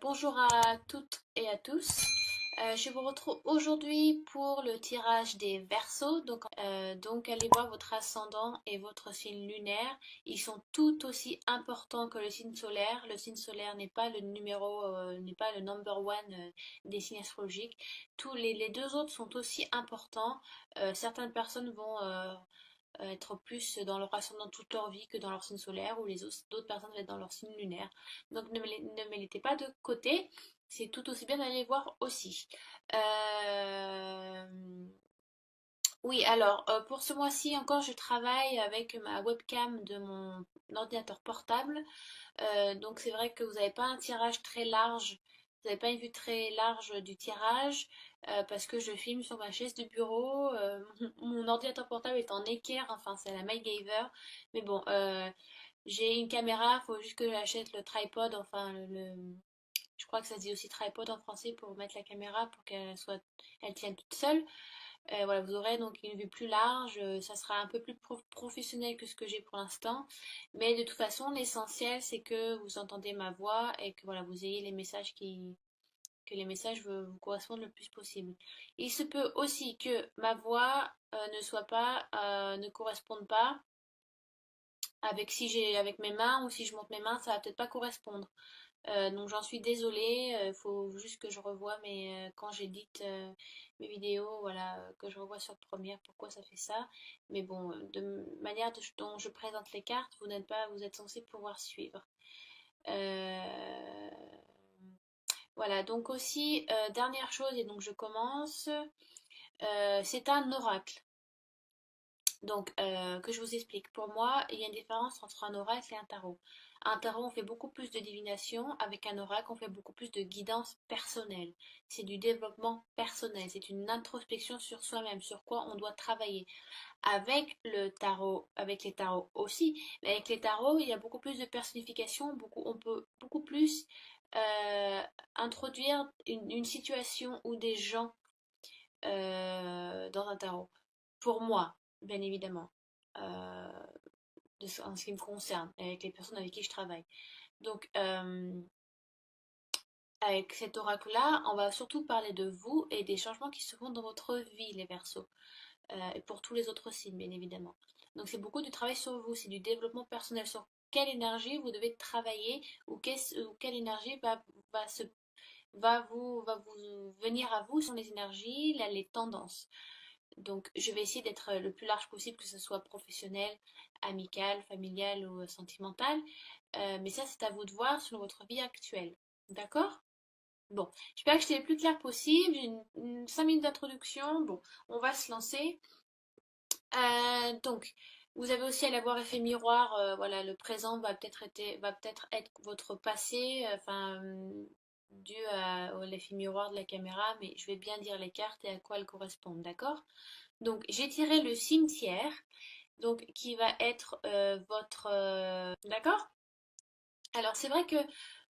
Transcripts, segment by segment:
Bonjour à toutes et à tous. Je vous retrouve aujourd'hui pour le tirage des Verseaux. Donc allez voir votre ascendant et votre signe lunaire. Ils sont tout aussi importants que le signe solaire. Le signe solaire n'est pas le n'est pas le number one des signes astrologiques. Les deux autres sont aussi importants. Certaines personnes vont être plus dans leur ascendant toute leur vie que dans leur signe solaire, ou les autres d'autres personnes vont être dans leur signe lunaire. Donc ne me mettez pas de côté, c'est tout aussi bien d'aller voir aussi. Euh, Oui, alors pour ce mois-ci encore, je travaille avec ma webcam de mon ordinateur portable. Donc c'est vrai que vous n'avez pas un tirage très large, vous n'avez pas une vue très large du tirage, parce que je filme sur ma chaise de bureau. Mon ordinateur portable est en équerre, enfin c'est la MacGyver. Mais bon, j'ai une caméra, il faut juste que j'achète le tripod, enfin je crois que ça se dit aussi tripod en français pour mettre la caméra pour elle tienne toute seule. Voilà, vous aurez donc une vue plus large, ça sera un peu plus professionnel que ce que j'ai pour l'instant, mais de toute façon, l'essentiel c'est que vous entendez ma voix et que voilà, vous ayez les messages que les messages vous correspondent le plus possible. Il se peut aussi que ma voix ne corresponde pas avec si j'ai avec mes mains, ou si je monte mes mains, ça va peut-être pas correspondre. Donc j'en suis désolée, il faut juste que je revoie quand j'édite mes vidéos, voilà, que je revoie sur Premiere pourquoi ça fait ça. Mais bon, dont je présente les cartes, vous êtes censé pouvoir suivre. Euh, voilà, donc aussi, dernière chose, et donc je commence, c'est un oracle. Donc, que je vous explique. Pour moi, il y a une différence entre un oracle et un tarot. Un tarot, on fait beaucoup plus de divination. Avec un oracle, on fait beaucoup plus de guidance personnelle. C'est du développement personnel. C'est une introspection sur soi-même, sur quoi on doit travailler. Avec les tarots aussi, mais avec les tarots, il y a beaucoup plus de personnification. On peut beaucoup plus euh, introduire une situation ou des gens dans un tarot. Pour moi, bien évidemment, euh, en ce qui me concerne, et avec les personnes avec qui je travaille. Donc, avec cet oracle-là, on va surtout parler de vous et des changements qui se font dans votre vie, les Verseaux, et pour tous les autres signes, bien évidemment. Donc, c'est beaucoup du travail sur vous, c'est du développement personnel, sur quelle énergie vous devez travailler, ou quelle énergie va se va vous venir à vous sur les énergies, là, les tendances. Donc, je vais essayer d'être le plus large possible, que ce soit professionnel, amical, familial ou sentimental. Mais ça, c'est à vous de voir sur votre vie actuelle. D'accord? Bon, j'espère que j'étais le plus clair possible. J'ai 5 minutes d'introduction. Bon, on va se lancer. Donc, vous avez aussi à l'avoir effet miroir. Voilà, le présent va peut-être être votre passé, dû à l'effet miroir de la caméra, mais je vais bien dire les cartes et à quoi elles correspondent, d'accord? Donc, j'ai tiré le cimetière, donc qui va être votre... D'accord? Alors, c'est vrai que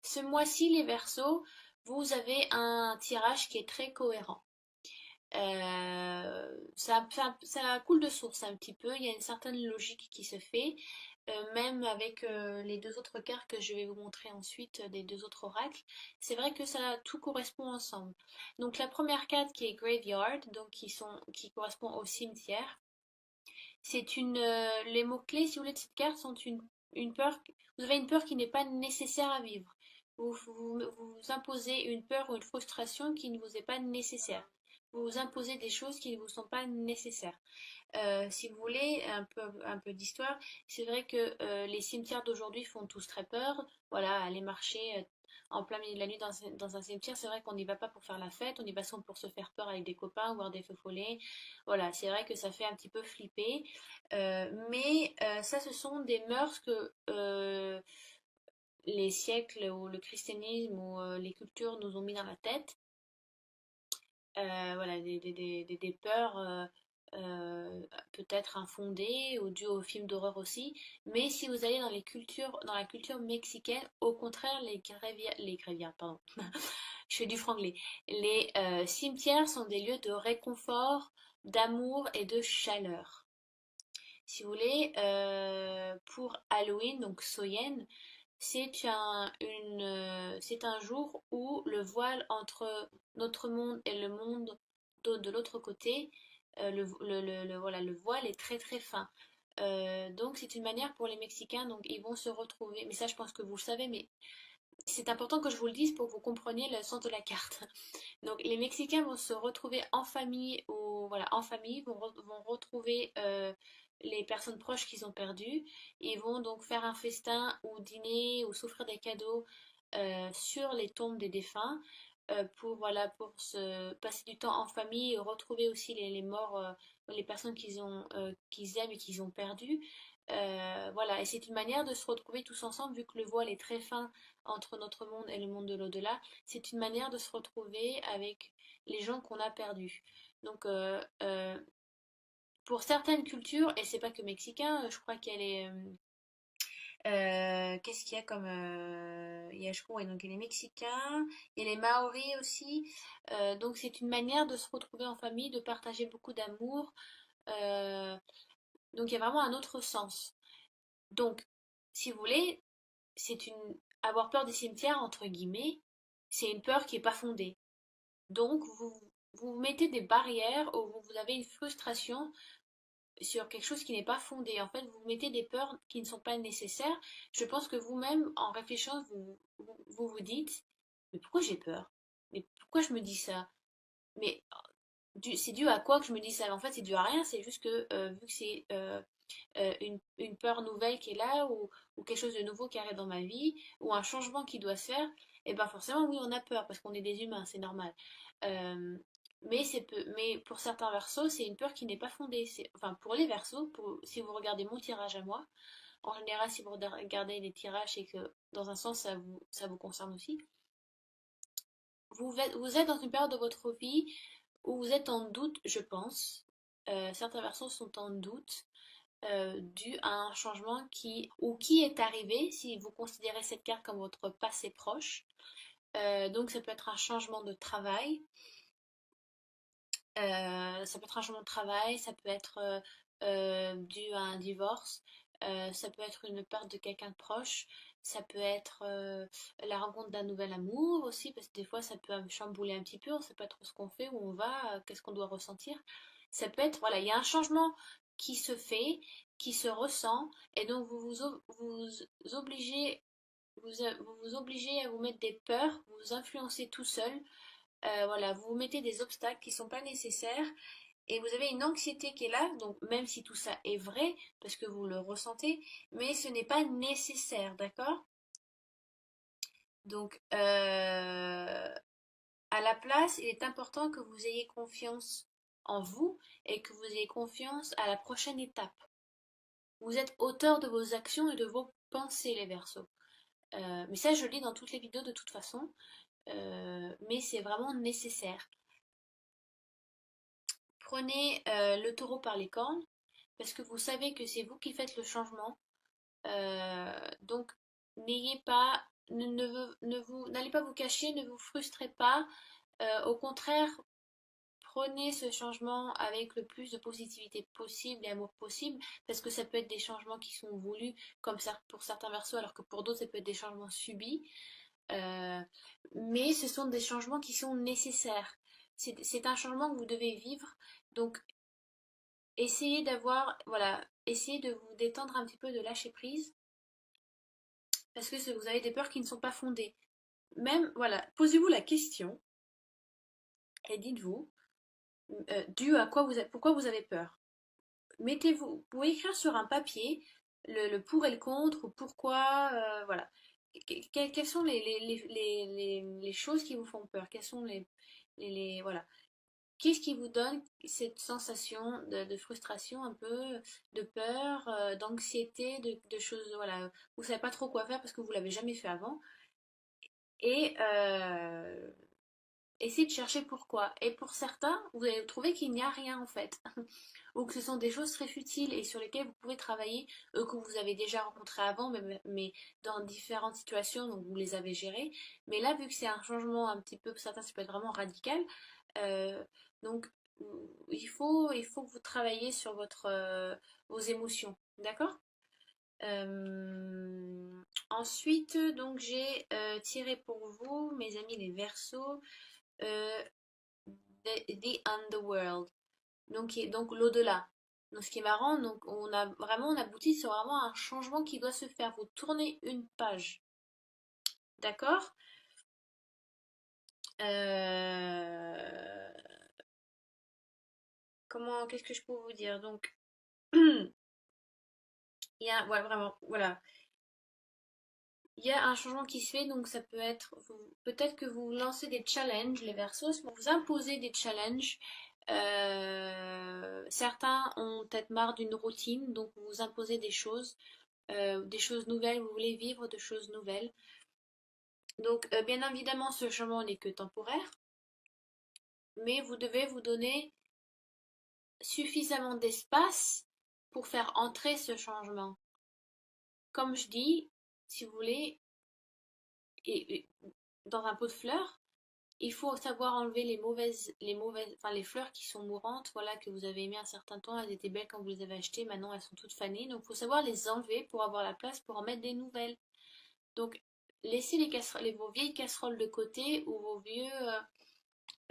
ce mois-ci, les Verseaux, vous avez un tirage qui est très cohérent. Ça coule de source un petit peu, il y a une certaine logique qui se fait, même avec les deux autres cartes que je vais vous montrer ensuite, des deux autres oracles. C'est vrai que ça tout correspond ensemble. Donc la première carte qui est Graveyard, donc qui correspond au cimetière. Les mots-clés, si vous voulez, de cette carte sont une peur. Vous avez une peur qui n'est pas nécessaire à vivre. Vous imposez une peur ou une frustration qui ne vous est pas nécessaire. Vous vous imposez des choses qui ne vous sont pas nécessaires. Si vous voulez un peu d'histoire, c'est vrai que les cimetières d'aujourd'hui font tous très peur. Voilà, aller marcher en plein milieu de la nuit dans un cimetière, c'est vrai qu'on n'y va pas pour faire la fête, on y va souvent pour se faire peur avec des copains, voir des feux follets. Voilà, c'est vrai que ça fait un petit peu flipper. Mais ça, ce sont des mœurs que les siècles ou le christianisme ou les cultures nous ont mis dans la tête. Voilà, des peurs peut-être infondées ou dues aux films d'horreur aussi. Mais si vous allez dans la culture mexicaine, au contraire, les grévières, pardon, je fais du franglais. Les cimetières sont des lieux de réconfort, d'amour et de chaleur. Si vous voulez, pour Halloween, donc Soyen, c'est un jour où le voile entre notre monde et le monde de l'autre côté, voilà, le voile est très très fin. Donc c'est une manière pour les Mexicains, donc ils vont se retrouver, mais ça je pense que vous le savez, mais c'est important que je vous le dise pour que vous compreniez le sens de la carte. Donc les Mexicains vont se retrouver en famille, ou voilà, en famille, vont retrouver les personnes proches qu'ils ont perdues. Ils vont donc faire un festin ou dîner ou s'offrir des cadeaux sur les tombes des défunts pour, voilà, pour se passer du temps en famille et retrouver aussi les morts, les personnes qu'ils aiment et qu'ils ont perdues. Voilà, et c'est une manière de se retrouver tous ensemble, vu que le voile est très fin entre notre monde et le monde de l'au-delà. C'est une manière de se retrouver avec les gens qu'on a perdus. Donc, pour certaines cultures, et c'est pas que mexicain, je crois qu'elle est. Qu'est-ce qu'il y a comme. Il y a, je crois, ouais, donc il y a les Mexicains, il y a les Maoris aussi. Donc, c'est une manière de se retrouver en famille, de partager beaucoup d'amour. Euh, donc, il y a vraiment un autre sens. Donc, si vous voulez, c'est une. Avoir peur des cimetières, entre guillemets, c'est une peur qui n'est pas fondée. Donc, vous mettez des barrières ou vous avez une frustration sur quelque chose qui n'est pas fondé. En fait, vous mettez des peurs qui ne sont pas nécessaires. Je pense que vous-même, en réfléchissant, vous dites, mais pourquoi j'ai peur? Mais pourquoi je me dis ça? Mais c'est dû à quoi que je me dis ça? En fait, c'est dû à rien. C'est juste que vu que c'est une peur nouvelle qui est là ou quelque chose de nouveau qui arrive dans ma vie ou un changement qui doit se faire, et ben forcément, oui, on a peur parce qu'on est des humains, c'est normal. Euh, mais pour certains versos, c'est une peur qui n'est pas fondée. Enfin, pour les versos, si vous regardez mon tirage à moi, en général, si vous regardez les tirages et que dans un sens, ça vous concerne aussi, vous êtes dans une période de votre vie où vous êtes en doute, je pense. Certains versos sont en doute dû à un changement qui est arrivé, si vous considérez cette carte comme votre passé proche. Donc ça peut être un changement de travail, ça peut être un changement de travail, ça peut être dû à un divorce, ça peut être une perte de quelqu'un de proche, ça peut être la rencontre d'un nouvel amour aussi, parce que des fois ça peut chambouler un petit peu, on ne sait pas trop ce qu'on fait, où on va, qu'est-ce qu'on doit ressentir. Ça peut être, voilà, il y a un changement qui se fait, qui se ressent, et donc vous obligez, vous vous obligez à vous mettre des peurs, vous vous influencez tout seul, voilà, vous vous mettez des obstacles qui ne sont pas nécessaires et vous avez une anxiété qui est là, donc même si tout ça est vrai, parce que vous le ressentez, mais ce n'est pas nécessaire, d'accord? Donc, à la place, il est important que vous ayez confiance en vous et que vous ayez confiance à la prochaine étape. Vous êtes auteur de vos actions et de vos pensées, les Verseaux. Mais ça, je le lis dans toutes les vidéos de toute façon, mais c'est vraiment nécessaire. Prenez le taureau par les cornes, parce que vous savez que c'est vous qui faites le changement. Donc, n'ayez pas, n'allez pas vous cacher, ne vous frustrez pas. Au contraire, prenez ce changement avec le plus de positivité possible et amour possible, parce que ça peut être des changements qui sont voulus, comme ça pour certains versos, alors que pour d'autres, ça peut être des changements subis. Euh, mais ce sont des changements qui sont nécessaires. C'est un changement que vous devez vivre. Donc, essayez d'avoir, voilà, essayez de vous détendre un petit peu, de lâcher prise, parce que vous avez des peurs qui ne sont pas fondées. Même, voilà, posez-vous la question et dites-vous, dû à quoi pourquoi vous avez peur. Vous pouvez écrire sur un papier le pour et le contre, ou pourquoi, voilà. Quelles sont les choses qui vous font peur? Quelles sont voilà. Qu'est-ce qui vous donne cette sensation de frustration, un peu, de peur, d'anxiété, de choses, voilà, vous savez pas trop quoi faire parce que vous l'avez jamais fait avant. Et essayez de chercher pourquoi. Et pour certains, vous allez trouver qu'il n'y a rien en fait. Ou que ce sont des choses très futiles et sur lesquelles vous pouvez travailler, que vous avez déjà rencontrés avant, mais dans différentes situations, donc vous les avez gérées. Mais là, vu que c'est un changement un petit peu, pour certains, ça peut être vraiment radical, euh, donc il faut que vous travaillez sur vos émotions, d'accord? Ensuite, donc j'ai tiré pour vous, mes amis les Verseaux, euh, the Underworld, donc l'au-delà. Donc ce qui est marrant, donc on aboutit sur vraiment un changement qui doit se faire. Vous tournez une page, d'accord? Euh, qu'est-ce que je peux vous dire? Donc il y a, voilà, vraiment, voilà. Il y a un changement qui se fait, donc ça peut être, peut-être que vous lancez des challenges, les Verseaux, vous imposez des challenges. Certains ont peut-être marre d'une routine, donc vous vous imposez des choses nouvelles, vous voulez vivre de choses nouvelles. Donc, bien évidemment, ce changement n'est que temporaire, mais vous devez vous donner suffisamment d'espace pour faire entrer ce changement. Comme je dis, si vous voulez, et dans un pot de fleurs, il faut savoir enlever enfin les fleurs qui sont mourantes, voilà, que vous avez aimées un certain temps, elles étaient belles quand vous les avez achetées, maintenant elles sont toutes fanées, donc il faut savoir les enlever pour avoir la place pour en mettre des nouvelles. Donc laissez vos vieilles casseroles de côté ou vos vieux,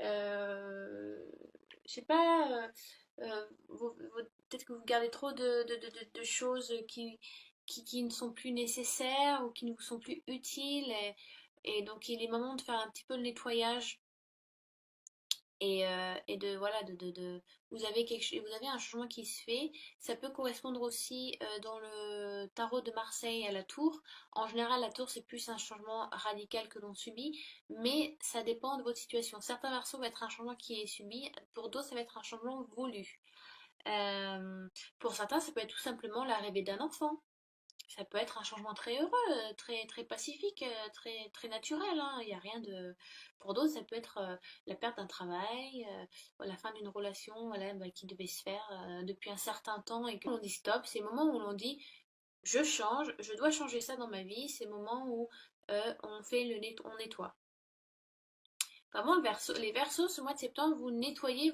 euh, je sais pas, peut-être que vous gardez trop de choses qui ne sont plus nécessaires ou qui ne vous sont plus utiles et donc il est moment de faire un petit peu le nettoyage et de voilà vous avez vous avez un changement qui se fait. Ça peut correspondre aussi dans le tarot de Marseille à la tour. En général, la tour c'est plus un changement radical que l'on subit, mais ça dépend de votre situation. Certains versos va être un changement qui est subi, pour d'autres ça va être un changement voulu. Pour certains, ça peut être tout simplement l'arrivée d'un enfant. Ça peut être un changement très heureux, très, très pacifique, très, très naturel, hein. Il y a rien de... Pour d'autres, ça peut être la perte d'un travail, la fin d'une relation voilà, bah, qui devait se faire depuis un certain temps et que l'on dit stop. C'est le moment où l'on dit je change, je dois changer ça dans ma vie. C'est le moment où on fait on nettoie. Vraiment, les versos, ce mois de septembre, vous nettoyez,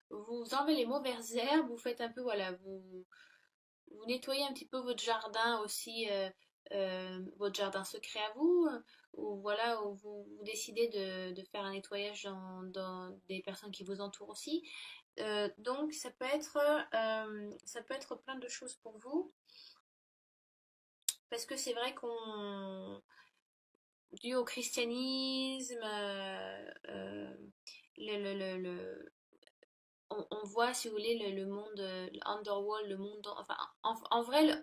vous enlevez les mauvaises herbes, vous faites un peu, voilà, vous nettoyez un petit peu votre jardin aussi, votre jardin secret à vous, ou voilà, où vous décidez de faire un nettoyage dans des personnes qui vous entourent aussi. Donc ça peut être plein de choses pour vous, parce que c'est vrai qu'on, dû au christianisme, le, on voit, si vous voulez, le monde, underworld, le monde, enfin, en vrai,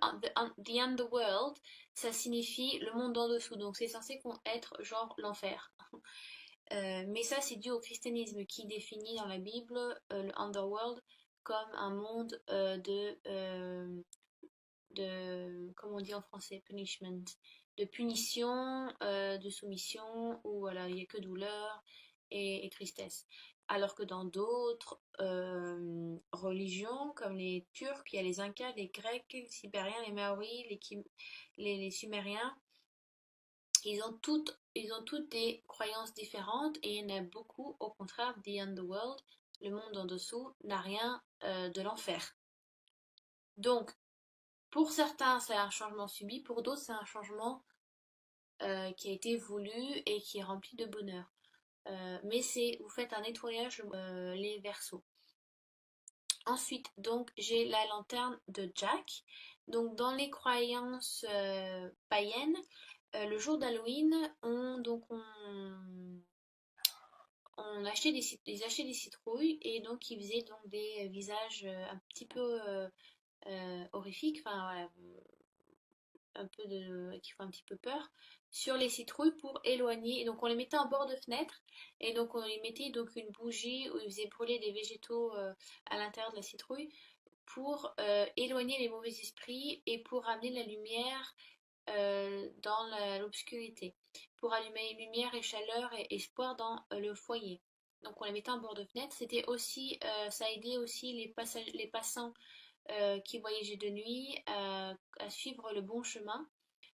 the underworld, ça signifie le monde en dessous, donc c'est censé être genre l'enfer. Mais ça, c'est dû au christianisme qui définit dans la Bible le underworld comme un monde comment on dit en français, punishment, de punition, de soumission, où voilà, il n'y a que douleur et tristesse. Alors que dans d'autres religions, comme les Turcs, il y a les Incas, les Grecs, les Sibériens, les Maoris, les Sumériens, ils ont toutes des croyances différentes et il y en a beaucoup, au contraire, The Underworld, le monde en dessous, n'a rien de l'enfer. Donc, pour certains, c'est un changement subi, pour d'autres, c'est un changement qui a été voulu et qui est rempli de bonheur. Mais vous faites un nettoyage les versos. Ensuite, donc, j'ai la lanterne de Jack. Donc, dans les croyances païennes, le jour d'Halloween, on achetait ils achetaient des citrouilles et donc ils faisaient donc des visages un petit peu horrifiques, enfin voilà, un peu qui font un petit peu peur sur les citrouilles pour éloigner. Et donc on les mettait en bord de fenêtre et donc on y mettait donc une bougie où ils faisaient brûler des végétaux à l'intérieur de la citrouille pour éloigner les mauvais esprits et pour amener la lumière dans l'obscurité, pour allumer lumière et chaleur et espoir dans le foyer. Donc on les mettait en bord de fenêtre. C'était aussi, ça aidait aussi les passants qui voyageaient de nuit à suivre le bon chemin,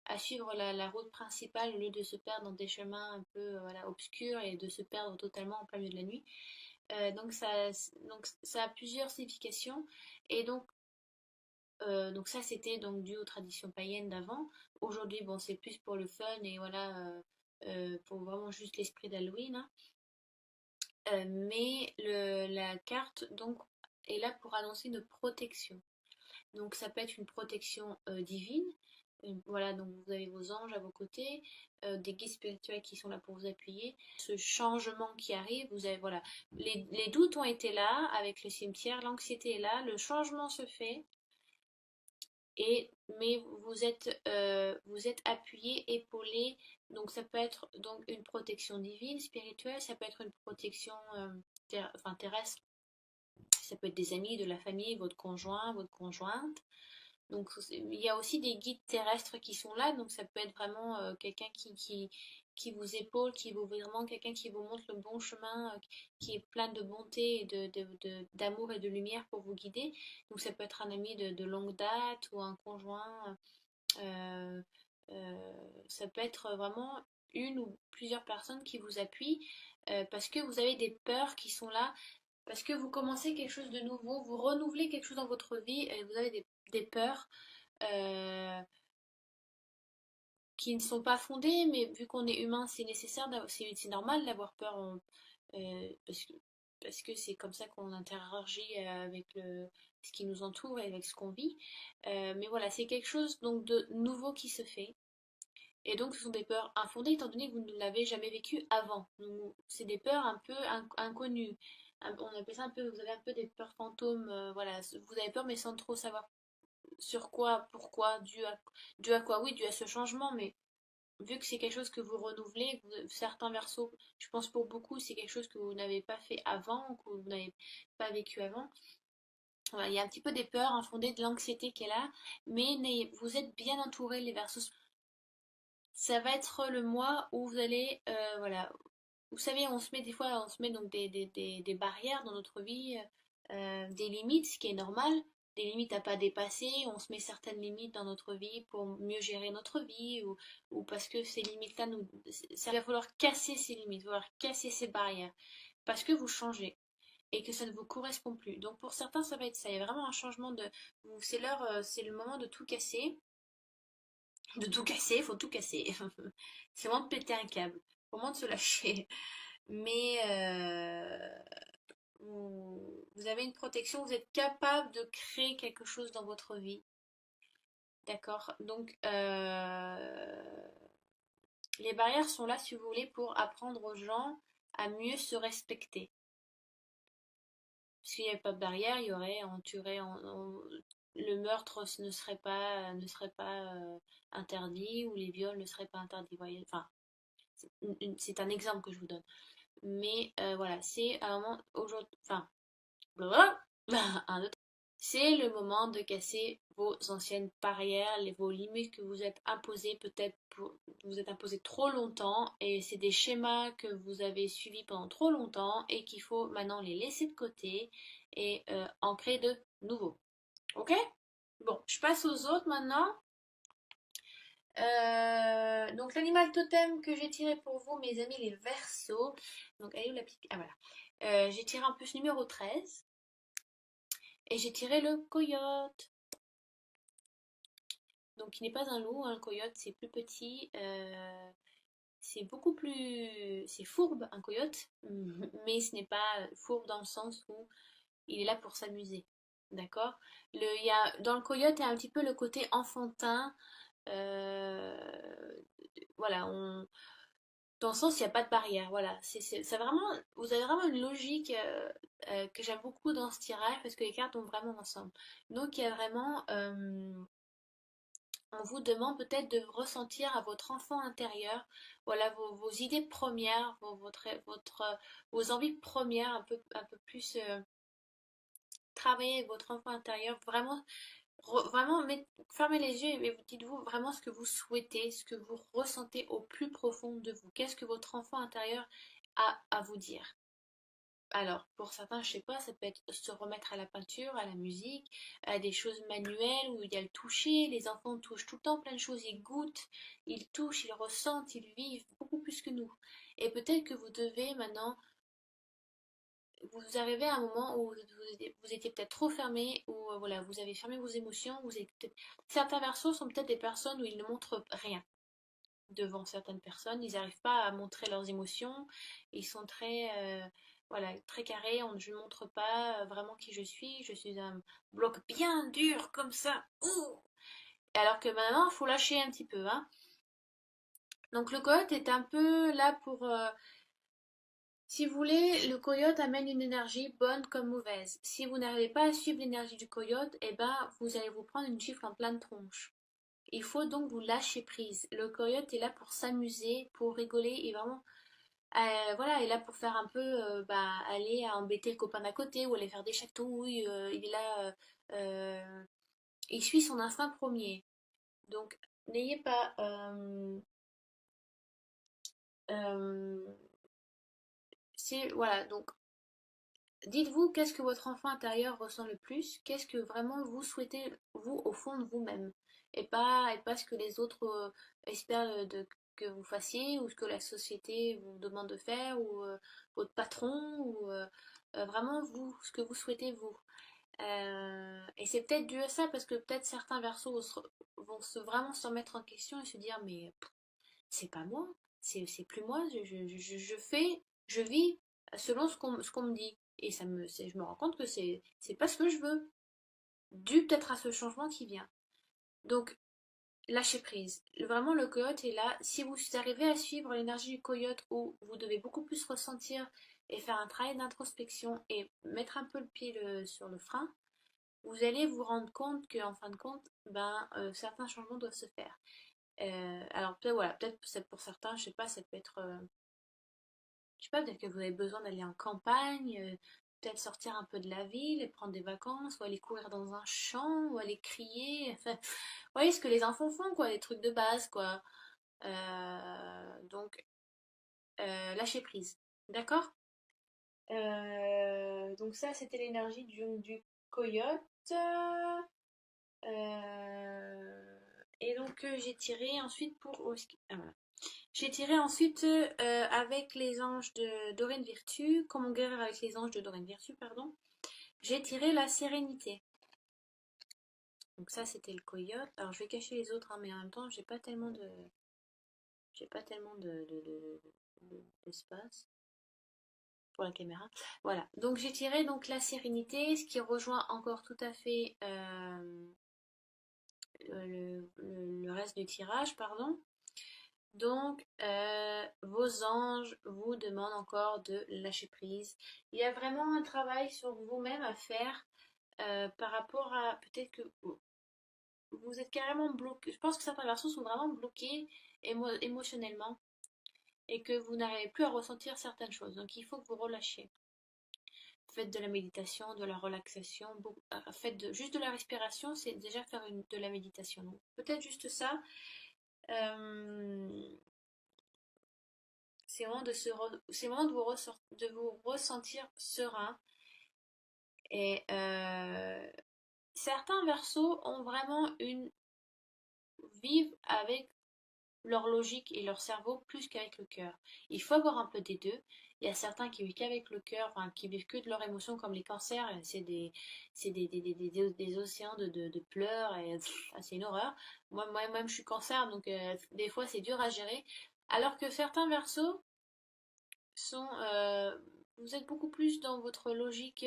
à suivre la route principale au lieu de se perdre dans des chemins un peu voilà, obscurs et de se perdre totalement en plein milieu de la nuit. Donc ça a plusieurs significations. Et donc Donc ça, c'était donc dû aux traditions païennes d'avant. Aujourd'hui, bon, c'est plus pour le fun et voilà, pour vraiment juste l'esprit d'Halloween, hein. Mais la carte donc est là pour annoncer une protection. Donc ça peut être une protection divine. Voilà, donc vous avez vos anges à vos côtés, des guides spirituels qui sont là pour vous appuyer. Ce changement qui arrive, vous avez voilà, les doutes ont été là avec le cimetière, l'anxiété est là, le changement se fait. Mais vous êtes appuyé, épaulé, donc ça peut être donc une protection divine, spirituelle, ça peut être une protection enfin, terrestre, ça peut être des amis, de la famille, votre conjoint, votre conjointe. Donc il y a aussi des guides terrestres qui sont là, donc ça peut être vraiment quelqu'un qui vous épaule, qui vous vraiment quelqu'un qui vous montre le bon chemin, qui est plein de bonté et d'amour et de lumière pour vous guider. Donc ça peut être un ami de longue date ou un conjoint. euh, Ça peut être vraiment une ou plusieurs personnes qui vous appuient parce que vous avez des peurs qui sont là, parce que vous commencez quelque chose de nouveau, vous renouvelez quelque chose dans votre vie et vous avez des peurs euh, qui ne sont pas fondées, mais vu qu'on est humain, c'est nécessaire, c'est normal d'avoir peur parce parce que c'est comme ça qu'on interagit avec ce qui nous entoure et avec ce qu'on vit. Mais voilà, c'est quelque chose donc de nouveau qui se fait. Et donc, ce sont des peurs infondées étant donné que vous ne l'avez jamais vécu avant. C'est des peurs un peu inconnues. On appelle ça un peu, vous avez un peu des peurs fantômes. Voilà, vous avez peur mais sans trop savoir sur quoi, pourquoi, dû à quoi, oui, dû à ce changement, mais vu que c'est quelque chose que vous renouvelez, certains versos, je pense pour beaucoup, c'est quelque chose que vous n'avez pas fait avant, que vous n'avez pas vécu avant. Voilà, il y a un petit peu des peurs infondées, de l'anxiété qui est là, mais vous êtes bien entouré, les versos. Ça va être le mois où vous allez, voilà, vous savez, on se met des fois, on se met donc des barrières dans notre vie, des limites, ce qui est normal, des limites à pas dépasser. On se met certaines limites dans notre vie pour mieux gérer notre vie ou parce que ces limites-là, ça va falloir casser ces limites, il va falloir casser ces barrières parce que vous changez et que ça ne vous correspond plus. Donc pour certains, ça va être ça. Il y a vraiment un changement de, c'est l'heure, c'est le moment de tout casser. De tout casser, il faut tout casser. C'est vraiment de péter un câble. Vraiment de se lâcher. Mais vous avez une protection, vous êtes capable de créer quelque chose dans votre vie. D'accord. Donc, les barrières sont là, si vous voulez, pour apprendre aux gens à mieux se respecter. S'il n'y avait pas de barrière, il y aurait, on tuerait, le meurtre ne serait pas interdit ou les viols ne seraient pas interdits. Voyez, enfin, c'est un exemple que je vous donne. Mais voilà, c'est un moment aujourd'hui, enfin, un autre. C'est le moment de casser vos anciennes barrières, vos limites que vous êtes imposées peut-être vous êtes imposées trop longtemps et c'est des schémas que vous avez suivis pendant trop longtemps et qu'il faut maintenant les laisser de côté et en créer de nouveaux. Ok? Bon, je passe aux autres maintenant. Donc l'animal totem que j'ai tiré pour vous, mes amis, les Verseaux. Donc elle est où la petite... Ah voilà. J'ai tiré un peu ce numéro 13. Et j'ai tiré le coyote. Donc il n'est pas un loup, un coyote c'est plus petit. C'est beaucoup plus... C'est fourbe un coyote. Mais ce n'est pas fourbe dans le sens où il est là pour s'amuser. D'accord? Dans le coyote, il y a un petit peu le côté enfantin. Voilà, dans le sens, il n'y a pas de barrière. Voilà, vraiment, vous avez vraiment une logique que j'aime beaucoup dans ce tirage parce que les cartes vont vraiment ensemble. Donc, il y a vraiment, on vous demande peut-être de ressentir à votre enfant intérieur, voilà, vos idées premières, vos envies premières, un peu plus travailler avec votre enfant intérieur, vraiment vraiment, fermez les yeux et dites-vous vraiment ce que vous souhaitez, ce que vous ressentez au plus profond de vous. Qu'est-ce que votre enfant intérieur a à vous dire? Alors, pour certains, je sais pas, ça peut être se remettre à la peinture, à la musique, à des choses manuelles où il y a le toucher. Les enfants touchent tout le temps plein de choses, ils goûtent, ils touchent, ils ressentent, ils vivent beaucoup plus que nous. Et peut-être que vous devez maintenant vous arrivez à un moment où vous étiez peut-être trop fermé, ou voilà, vous avez fermé vos émotions, certains versos sont peut-être des personnes où ils ne montrent rien devant certaines personnes, ils n'arrivent pas à montrer leurs émotions, ils sont très, voilà, très carrés, je ne montre pas vraiment qui je suis un bloc bien dur comme ça, ouh. Alors que maintenant, il faut lâcher un petit peu, hein. Donc le coyote est un peu là pour, si vous voulez, le coyote amène une énergie bonne comme mauvaise. Si vous n'arrivez pas à suivre l'énergie du coyote, eh ben, vous allez vous prendre une gifle en pleine tronche. Il faut donc vous lâcher prise. Le coyote est là pour s'amuser, pour rigoler et vraiment, voilà, il est là pour faire un peu, bah, aller à embêter le copain d'à côté ou aller faire des chatouilles. Il est là, il suit son instinct premier. Donc, n'ayez pas, euh, voilà, donc dites-vous qu'est-ce que votre enfant intérieur ressent le plus, qu'est-ce que vraiment vous souhaitez, vous, au fond de vous-même, et pas ce que les autres espèrent que vous fassiez, ou ce que la société vous demande de faire, ou votre patron, ou vraiment vous, ce que vous souhaitez vous. Et c'est peut-être dû à ça, parce que peut-être certains versos vont vraiment se remettre en question et se dire, mais c'est pas moi, c'est plus moi, je fais, je vis selon ce qu'on me dit. Et je me rends compte que c'est pas ce que je veux, dû peut-être à ce changement qui vient. Donc, lâchez prise. Vraiment, le coyote est là. Si vous arrivez à suivre l'énergie du coyote, où vous devez beaucoup plus ressentir et faire un travail d'introspection et mettre un peu le pied sur le frein, vous allez vous rendre compte qu'en fin de compte, ben, certains changements doivent se faire. Alors peut-être voilà, peut-être pour certains, je sais pas, ça peut être, je sais pas, peut-être que vous avez besoin d'aller en campagne, peut-être sortir un peu de la ville et prendre des vacances, ou aller courir dans un champ, ou aller crier. Enfin, vous voyez ce que les enfants font, quoi, les trucs de base, quoi. Donc, lâcher prise. D'accord? Donc ça, c'était l'énergie du coyote. Et donc, j'ai tiré ensuite pour... ah, voilà. J'ai tiré ensuite avec les anges de Dorine Virtue, comment guérir avec les anges de Dorine Virtue, pardon. J'ai tiré la sérénité. Donc ça c'était le coyote. Alors je vais cacher les autres, hein, mais en même temps j'ai pas tellement d'espace pour la caméra. Voilà. Donc j'ai tiré donc la sérénité, ce qui rejoint encore tout à fait le reste du tirage, pardon. Donc, vos anges vous demandent encore de lâcher prise. Il y a vraiment un travail sur vous-même à faire par rapport à peut-être que vous êtes carrément bloqué. Je pense que certains versos sont vraiment bloqués émotionnellement et que vous n'arrivez plus à ressentir certaines choses. Donc, il faut que vous relâchiez. Faites de la méditation, de la relaxation, juste de la respiration, c'est déjà faire de la méditation. Donc, peut-être juste ça. Euh, c'est vraiment de vous ressentir serein. Et certains versos ont vraiment vivent avec leur logique et leur cerveau plus qu'avec le cœur. Il faut avoir un peu des deux. Il y a certains qui vivent qu'avec le cœur, enfin, qui vivent que de leurs émotions, comme les cancers. C'est des océans de pleurs et c'est une horreur. Moi-même, je suis cancer, donc des fois, c'est dur à gérer. Alors que certains versos sont, vous êtes beaucoup plus dans votre logique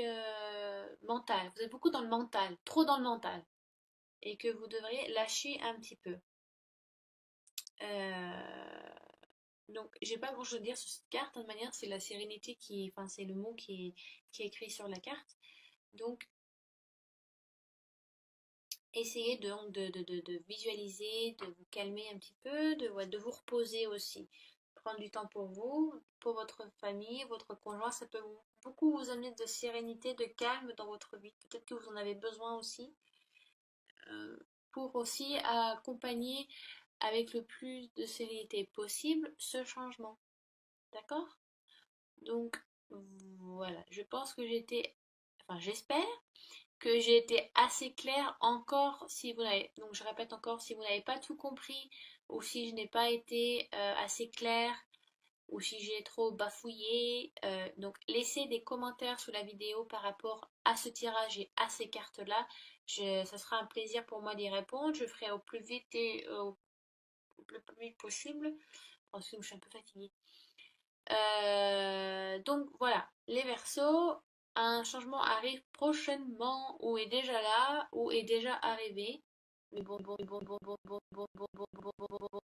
mentale. Vous êtes beaucoup dans le mental, trop dans le mental, et que vous devriez lâcher un petit peu. Euh, donc, j'ai pas grand chose à dire sur cette carte. De toute manière, c'est la sérénité enfin, c'est le mot qui est écrit sur la carte. Donc, essayez donc de visualiser, de vous calmer un petit peu, ouais, de vous reposer aussi. Prendre du temps pour vous, pour votre famille, votre conjoint, ça peut beaucoup vous amener de sérénité, de calme dans votre vie. Peut-être que vous en avez besoin aussi, euh, pour aussi accompagner avec le plus de sérénité possible ce changement. D'accord? Donc voilà, je pense que enfin j'espère que j'ai été assez claire. Encore si vous n'avez, donc je répète encore, si vous n'avez pas tout compris ou si je n'ai pas été assez claire, ou si j'ai trop bafouillé. Donc laissez des commentaires sous la vidéo par rapport à ce tirage et à ces cartes-là. Ça sera un plaisir pour moi d'y répondre. Je ferai au plus vite et le plus vite possible. Parce que je suis un peu fatiguée. Donc voilà, les Verseaux, un changement arrive prochainement, ou est déjà là, ou est déjà arrivé. Mais bon, bon, bon, bon, bon, bon, bon, bon, bon, bon, bon, bon, bon, bon.